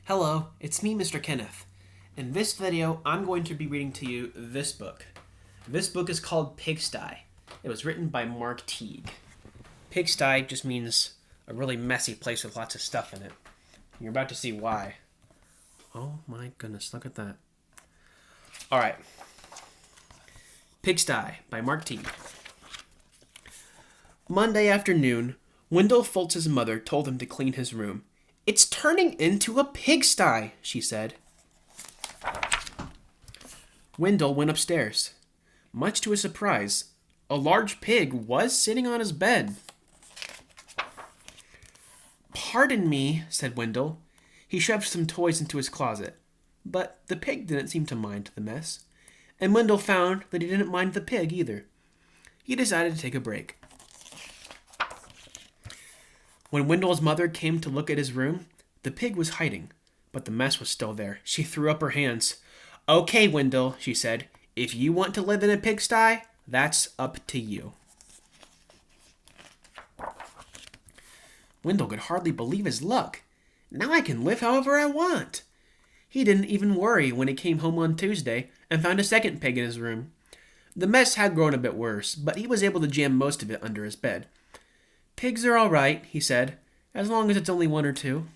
Hello, it's me, Mr. Kenneth. In this video, I'm going to be reading to you this book. This book is called Pigsty. It was written by Mark Teague. Pigsty just means a really messy place with lots of stuff in it. You're about to see why. Oh my goodness, look at that. Alright. Pigsty by Mark Teague. Monday afternoon, Wendell Fultz's mother told him to clean his room. "It's turning into a pigsty," she said. Wendell went upstairs. Much to his surprise, a large pig was sitting on his bed. "Pardon me," said Wendell. He shoved some toys into his closet. But the pig didn't seem to mind the mess. And Wendell found that he didn't mind the pig either. He decided to take a break. When Wendell's mother came to look at his room, the pig was hiding, but the mess was still there. She threw up her hands. "Okay, Wendell," she said, "if you want to live in a pigsty, that's up to you." Wendell could hardly believe his luck. Now I can live however I want. He didn't even worry when he came home on Tuesday and found a second pig in his room. The mess had grown a bit worse, but he was able to jam most of it under his bed. "Pigs are all right," he said, "as long as it's only one or two."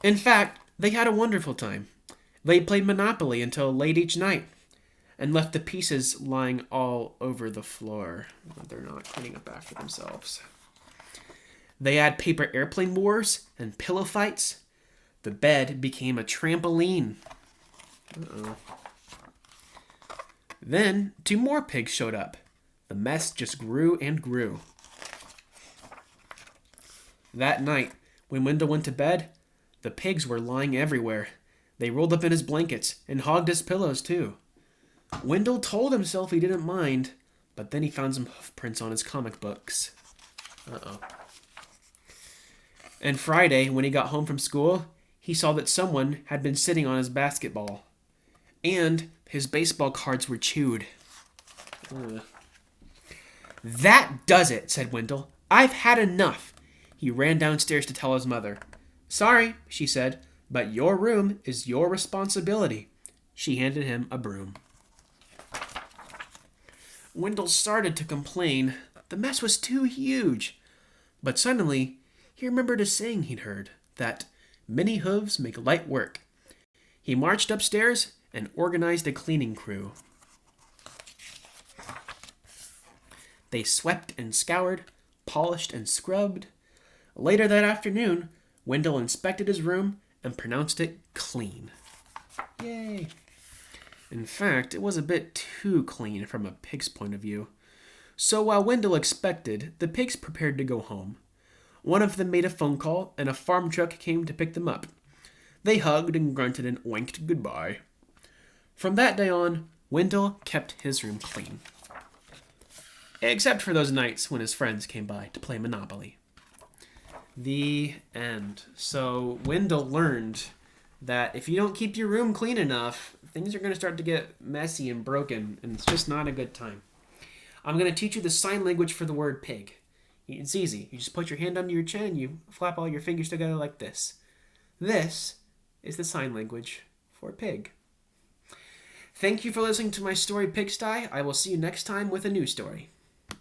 In fact, they had a wonderful time. They played Monopoly until late each night and left the pieces lying all over the floor. They're not cleaning up after themselves. They had paper airplane wars and pillow fights. The bed became a trampoline. Uh-oh. Then 2 more pigs showed up. The mess just grew and grew. That night, when Wendell went to bed, the pigs were lying everywhere. They rolled up in his blankets and hogged his pillows too. Wendell told himself he didn't mind, but then he found some hoof prints on his comic books. Uh-oh. And Friday, when he got home from school, he saw that someone had been sitting on his basketball. And his baseball cards were chewed. Ugh. "That does it," said Wendell. "I've had enough." He ran downstairs to tell his mother. "Sorry," she said, "but your room is your responsibility." She handed him a broom. Wendell started to complain. The mess was too huge. But suddenly, he remembered a saying he'd heard, that many hooves make light work. He marched upstairs and organized a cleaning crew. They swept and scoured, polished and scrubbed. Later that afternoon, Wendell inspected his room and pronounced it clean. Yay! In fact, it was a bit too clean from a pig's point of view. So while Wendell expected, the pigs prepared to go home. One of them made a phone call, and a farm truck came to pick them up. They hugged and grunted and winked goodbye. From that day on, Wendell kept his room clean. Except for those nights when his friends came by to play Monopoly. The end. So Wendell learned that if you don't keep your room clean enough, things are going to start to get messy and broken, and it's just not a good time. I'm going to teach you the sign language for the word pig. It's easy. You just put your hand under your chin and you flap all your fingers together like this. This is the sign language for pig. Thank you for listening to my story, Pigsty. I will see you next time with a new story.